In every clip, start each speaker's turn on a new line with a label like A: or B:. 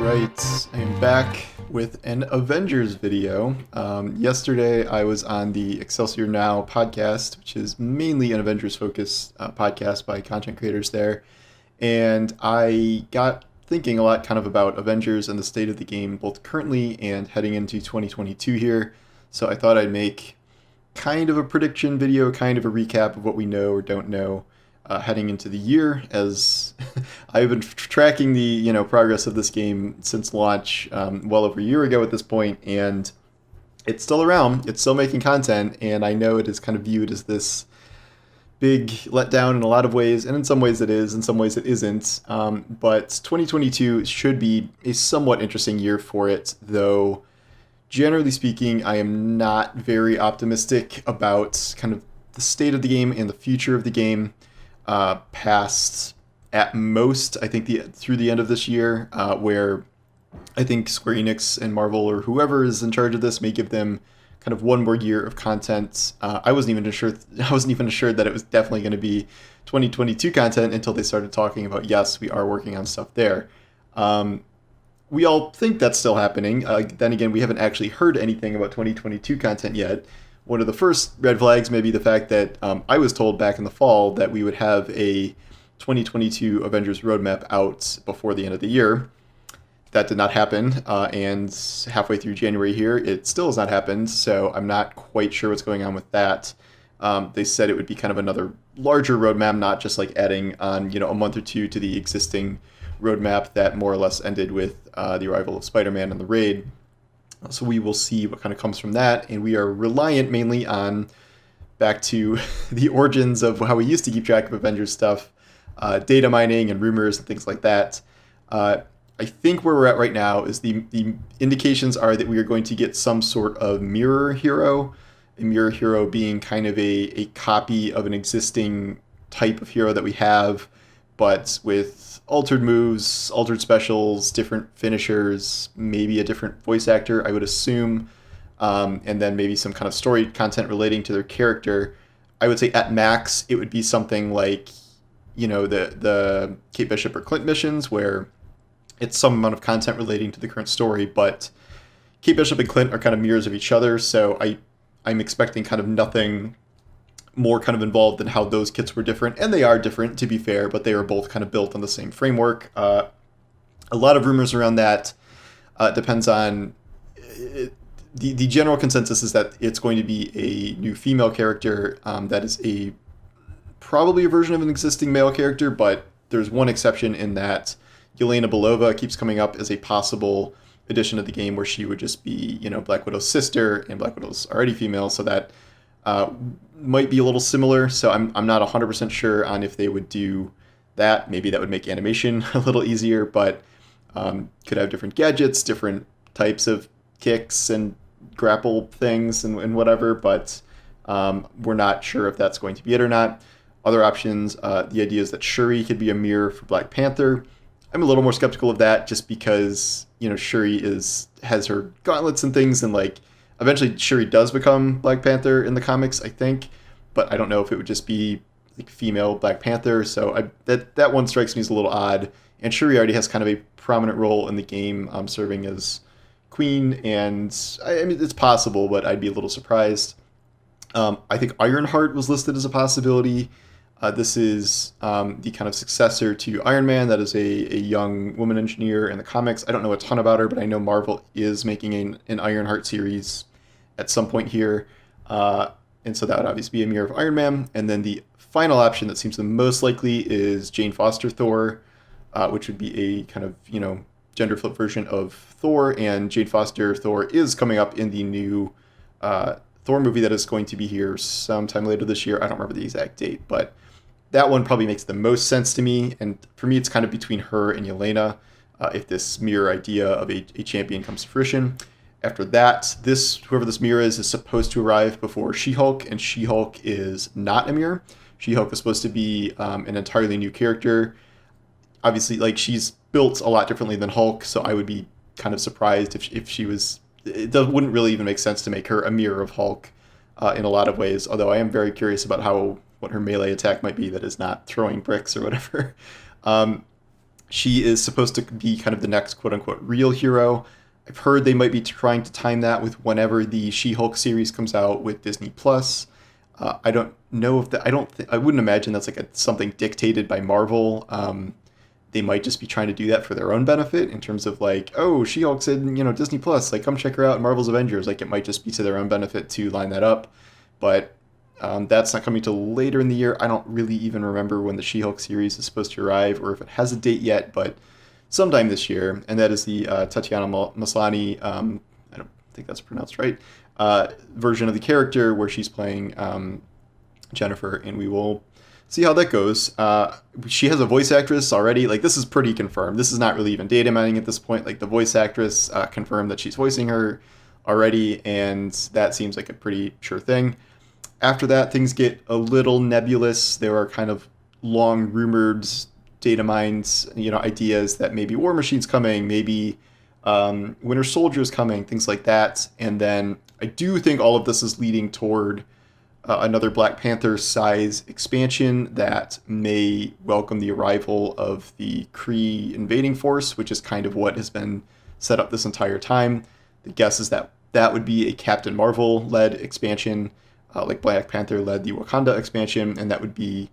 A: Alright, I am back with an Avengers video. Yesterday I was on the Excelsior Now podcast, which is mainly an Avengers focused podcast by content creators there. And I got thinking a lot kind of about Avengers and the state of the game, both currently and heading into 2022 here. So I thought I'd make kind of a prediction video, kind of a recap of what we know or don't know heading into the year, as I've been tracking the progress of this game since launch, well over a year ago at this point, and it's still around. It's still making content, and I know it is kind of viewed as this big letdown in a lot of ways, and in some ways it is, in some ways it isn't. But 2022 should be a somewhat interesting year for it, though. Generally speaking, I am not very optimistic about kind of the state of the game and the future of the game past, at most, I think through the end of this year, where I think Square Enix and Marvel or whoever is in charge of this may give them kind of one more year of content. I wasn't even assured that it was definitely going to be 2022 content until they started talking about, yes, we are working on stuff there. We all think that's still happening. Then again, we haven't actually heard anything about 2022 content yet. One of the first red flags may be the fact that I was told back in the fall that we would have a 2022 Avengers roadmap out before the end of the year. That did not happen, and halfway through January here, it still has not happened, so I'm not quite sure what's going on with that. They said it would be kind of another larger roadmap, not just like adding on a month or two to the existing roadmap that more or less ended with the arrival of Spider-Man and the Raid. So we will see what kind of comes from that, and we are reliant mainly on, back to the origins of how we used to keep track of Avengers stuff, data mining and rumors and things like that. I think where we're at right now is the indications are that we are going to get some sort of mirror hero, a mirror hero being kind of a copy of an existing type of hero that we have, but with altered moves, altered specials, different finishers, maybe a different voice actor, I would assume, and then maybe some kind of story content relating to their character. I would say at max, it would be something like, the Kate Bishop or Clint missions, where it's some amount of content relating to the current story, but Kate Bishop and Clint are kind of mirrors of each other, so I'm expecting kind of nothing more kind of involved in how those kits were different, and they are different, to be fair, but they are both kind of built on the same framework. A lot of rumors around that. Depends on the general consensus is that it's going to be a new female character that is probably a version of an existing male character, but there's one exception in that Yelena Belova keeps coming up as a possible addition to the game, where she would just be Black Widow's sister, and Black Widow's already female, so that might be a little similar. So I'm not 100% sure on if they would do that. Maybe that would make animation a little easier, but could have different gadgets, different types of kicks and grapple things and whatever, but we're not sure if that's going to be it or not. Other options, the idea is that Shuri could be a mirror for Black Panther. I'm a little more skeptical of that, just because Shuri has her gauntlets and things, and eventually Shuri does become Black Panther in the comics, I think, but I don't know if it would just be like female Black Panther. So that one strikes me as a little odd. And Shuri already has kind of a prominent role in the game, serving as Queen, and I mean it's possible, but I'd be a little surprised. I think Ironheart was listed as a possibility. This is the kind of successor to Iron Man. That is a young woman engineer in the comics. I don't know a ton about her, but I know Marvel is making an Ironheart series at some point here. And so that would obviously be a mirror of Iron Man. And then the final option that seems the most likely is Jane Foster Thor, which would be a kind of, gender flip version of Thor. And Jane Foster Thor is coming up in the new Thor movie that is going to be here sometime later this year. I don't remember the exact date, but that one probably makes the most sense to me. And for me, it's kind of between her and Yelena, if this mirror idea of a champion comes to fruition. After that, whoever this mirror is supposed to arrive before She-Hulk, and She-Hulk is not a mirror. She-Hulk is supposed to be an entirely new character. Obviously, she's built a lot differently than Hulk, so I would be kind of surprised if she was. Wouldn't really even make sense to make her a mirror of Hulk in a lot of ways, although I am very curious about what her melee attack might be that is not throwing bricks or whatever. She is supposed to be kind of the next quote unquote real hero. I've heard they might be trying to time that with whenever the She-Hulk series comes out with Disney Plus. I don't know if that. I wouldn't imagine that's like something dictated by Marvel. They might just be trying to do that for their own benefit in terms of like, oh, She-Hulk's in Disney Plus, like come check her out in Marvel's Avengers. Like it might just be to their own benefit to line that up, but that's not coming till later in the year. I don't really even remember when the She-Hulk series is supposed to arrive or if it has a date yet, but sometime this year. And that is the Tatiana Maslany, I don't think that's pronounced right, version of the character where she's playing Jennifer, and we will see how that goes. She has a voice actress already. Like this is pretty confirmed. This is not really even data mining at this point. Like the voice actress confirmed that she's voicing her already, and that seems like a pretty sure thing. After that, things get a little nebulous. There are kind of long rumored data mines, ideas that maybe War Machine's coming, maybe Winter Soldier's coming, things like that. And then I do think all of this is leading toward another Black Panther size expansion that may welcome the arrival of the Kree invading force, which is kind of what has been set up this entire time. The guess is that that would be a Captain Marvel-led expansion, like Black Panther led the Wakanda expansion, and that would be,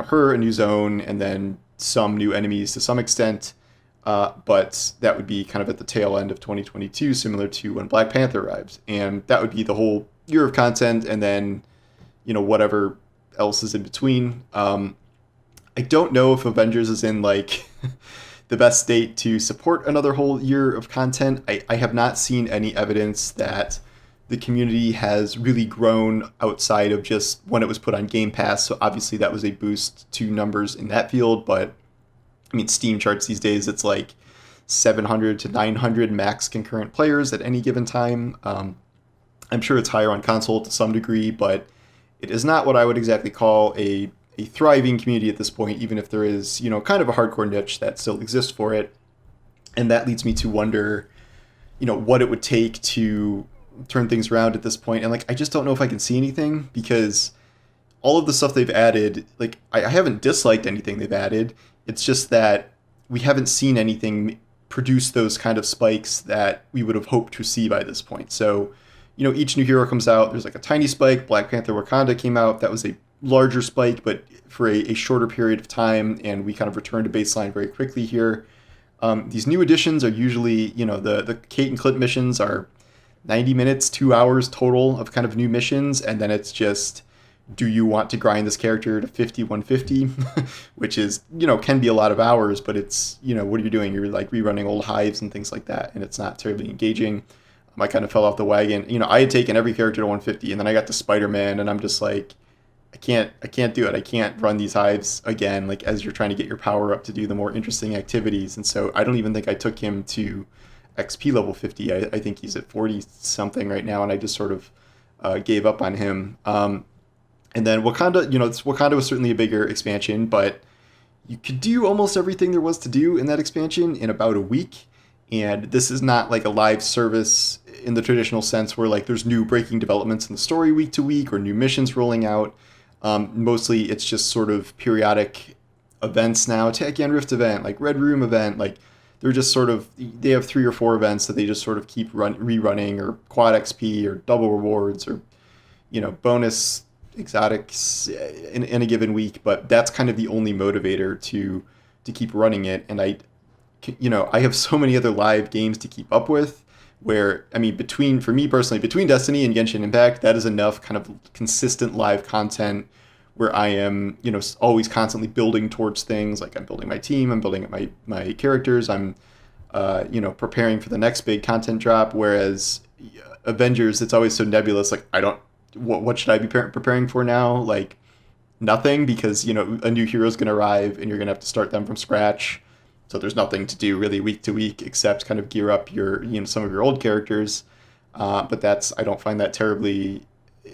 A: her, a new zone, and then some new enemies to some extent. But that would be kind of at the tail end of 2022, similar to when Black Panther arrives, and that would be the whole year of content, and then whatever else is in between. I don't know if Avengers is in like the best state to support another whole year of content. I have not seen any evidence that the community has really grown outside of just when it was put on Game Pass. So obviously that was a boost to numbers in that field. But I mean, Steam charts these days, it's like 700 to 900 max concurrent players at any given time. I'm sure it's higher on console to some degree, but it is not what I would exactly call a thriving community at this point, even if there is, kind of a hardcore niche that still exists for it. And that leads me to wonder, what it would take to turn things around at this point. And like, I just don't know if I can see anything, because all of the stuff they've added, like I haven't disliked anything they've added. It's just that we haven't seen anything produce those kind of spikes that we would have hoped to see by this point. So, each new hero comes out, there's like a tiny spike. Black Panther Wakanda came out. That was a larger spike, but for a shorter period of time. And we kind of returned to baseline very quickly here. These new additions are usually, the Kate and Clint missions are 90 minutes, 2 hours total of kind of new missions. And then it's just, do you want to grind this character to 50, 150, which is, can be a lot of hours, but it's, what are you doing? You're like rerunning old hives and things like that. And it's not terribly engaging. I kind of fell off the wagon. I had taken every character to 150, and then I got to Spider-Man, and I'm just like, I can't do it. I can't run these hives again, like as you're trying to get your power up to do the more interesting activities. And so I don't even think I took him to XP level 50. I think he's at 40 something right now, and I just sort of gave up on him. And then Wakanda, Wakanda was certainly a bigger expansion, but you could do almost everything there was to do in that expansion in about a week. And this is not like a live service in the traditional sense where like there's new breaking developments in the story week to week or new missions rolling out. Mostly it's just sort of periodic events now. Again, Rift event, like Red Room event, like they're just sort of, they have 3 or 4 events that they just sort of keep rerunning, or quad XP or double rewards or, bonus exotics in a given week. But that's kind of the only motivator to keep running it. And I have so many other live games to keep up with where, I mean, for me personally, between Destiny and Genshin Impact, that is enough kind of consistent live content where I am, always constantly building towards things. Like I'm building my team, I'm building up my characters, I'm, preparing for the next big content drop. Whereas Avengers, it's always so nebulous. Like what should I be preparing for now? Like nothing, because, a new hero is going to arrive and you're going to have to start them from scratch. So there's nothing to do really week to week except kind of gear up your, some of your old characters. But I don't find that terribly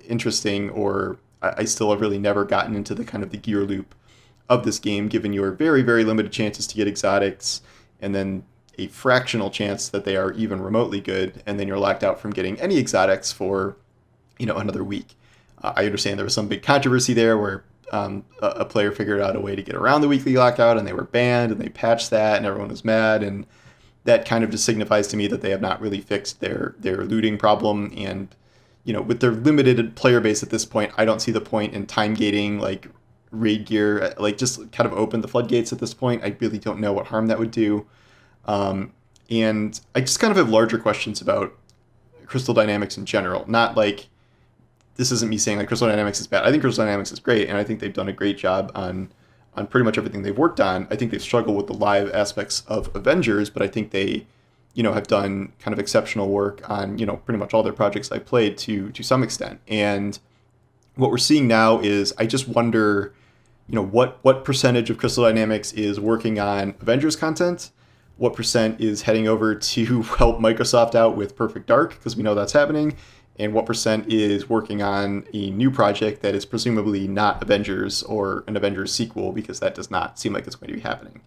A: interesting, or I still have really never gotten into the kind of the gear loop of this game, given your very, very limited chances to get exotics, and then a fractional chance that they are even remotely good, and then you're locked out from getting any exotics for, another week. I understand there was some big controversy there where a player figured out a way to get around the weekly lockout and they were banned, and they patched that and everyone was mad, and that kind of just signifies to me that they have not really fixed their looting problem. And with their limited player base at this point, I don't see the point in time gating like raid gear, like just kind of open the floodgates at this point. I really don't know what harm that would do. And I just kind of have larger questions about Crystal Dynamics in general. Not like, this isn't me saying like Crystal Dynamics is bad. I think Crystal Dynamics is great, and I think they've done a great job on pretty much everything they've worked on. I think they've struggled with the live aspects of Avengers, but I think they, have done kind of exceptional work on, pretty much all their projects I've played to some extent. And what we're seeing now is, I just wonder, what percentage of Crystal Dynamics is working on Avengers content, what percent is heading over to help Microsoft out with Perfect Dark, because we know that's happening, and what percent is working on a new project that is presumably not Avengers or an Avengers sequel, because that does not seem like it's going to be happening.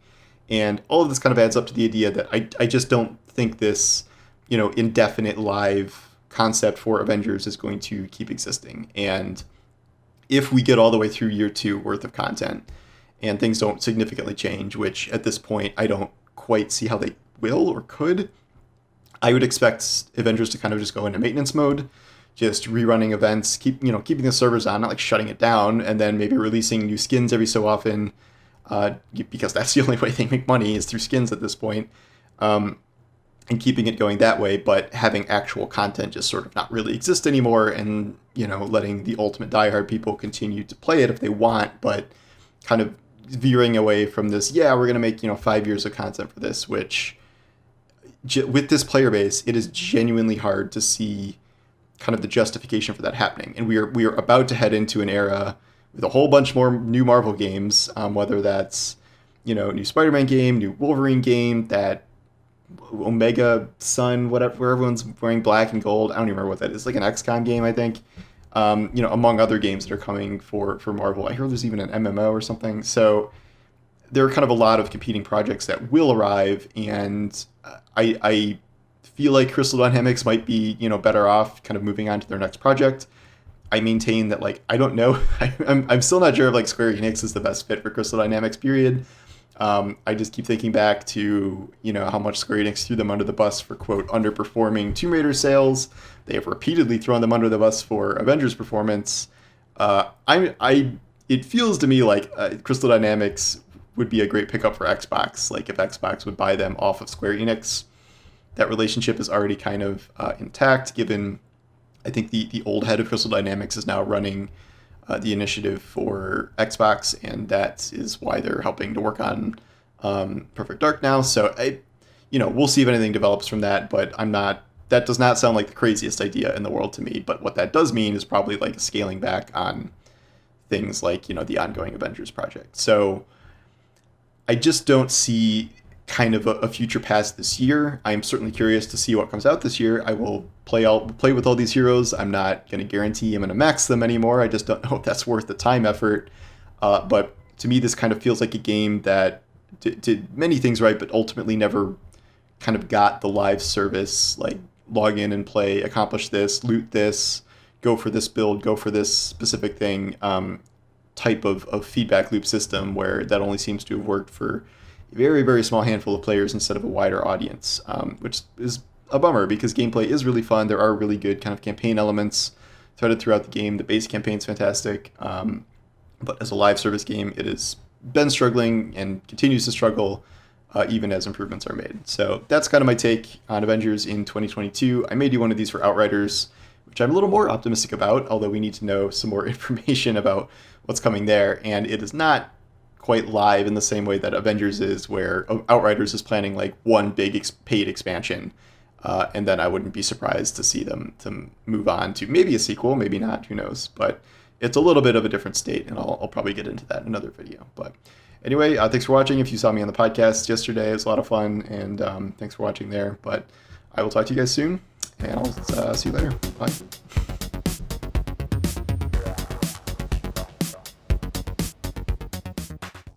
A: And all of this kind of adds up to the idea that I just don't think this, indefinite live concept for Avengers is going to keep existing. And if we get all the way through year 2 worth of content and things don't significantly change, which at this point I don't quite see how they will or could, I would expect Avengers to kind of just go into maintenance mode, just rerunning events, keeping the servers on, not like shutting it down, and then maybe releasing new skins every so often, because that's the only way they make money is through skins at this point, and keeping it going that way, but having actual content just sort of not really exist anymore, and letting the ultimate diehard people continue to play it if they want, but kind of veering away from this, we're going to make 5 years of content for this, which with this player base, it is genuinely hard to see kind of the justification for that happening. And we are about to head into an era with a whole bunch more new Marvel games, whether that's new Spider-Man game, new Wolverine game, that Omega Sun, whatever, where everyone's wearing black and gold. I don't even remember what that is. Like an XCOM game, I think. Among other games that are coming for Marvel. I hear there's even an MMO or something. So there are kind of a lot of competing projects that will arrive, and I feel like Crystal Dynamics might be, better off kind of moving on to their next project. I maintain that, like, I don't know. I'm still not sure if, like, Square Enix is the best fit for Crystal Dynamics, period. I just keep thinking back to, how much Square Enix threw them under the bus for, quote, underperforming Tomb Raider sales. They have repeatedly thrown them under the bus for Avengers performance. It feels to me like Crystal Dynamics would be a great pickup for Xbox. Like, if Xbox would buy them off of Square Enix, that relationship is already kind of intact, given I think the old head of Crystal Dynamics is now running the initiative for Xbox, and that is why they're helping to work on Perfect Dark now. So we'll see if anything develops from that, but that does not sound like the craziest idea in the world to me. But what that does mean is probably like a scaling back on things like, the ongoing Avengers project. So I just don't see kind of a future past this year. I'm certainly curious to see what comes out this year. I will play with all these heroes. I'm not going to guarantee I'm going to max them anymore. I just don't know if that's worth the time effort. But to me, this kind of feels like a game that did many things right, but ultimately never kind of got the live service, like log in and play, accomplish this, loot this, go for this build, go for this specific thing, type of feedback loop system, where that only seems to have worked for a very, very small handful of players instead of a wider audience, which is a bummer because gameplay is really fun. There are really good kind of campaign elements threaded throughout the game. The base campaign's fantastic, but as a live service game, it has been struggling and continues to struggle even as improvements are made. So that's kind of my take on Avengers in 2022. I may do one of these for Outriders, which I'm a little more optimistic about, although we need to know some more information about what's coming there. And it is not quite live in the same way that Avengers is, where Outriders is planning like one big paid expansion. And then I wouldn't be surprised to see them to move on to maybe a sequel, maybe not, who knows. But it's a little bit of a different state, and I'll probably get into that in another video. But anyway, thanks for watching. If you saw me on the podcast yesterday, it was a lot of fun, and thanks for watching there. But I will talk to you guys soon, and I'll see you later. Bye.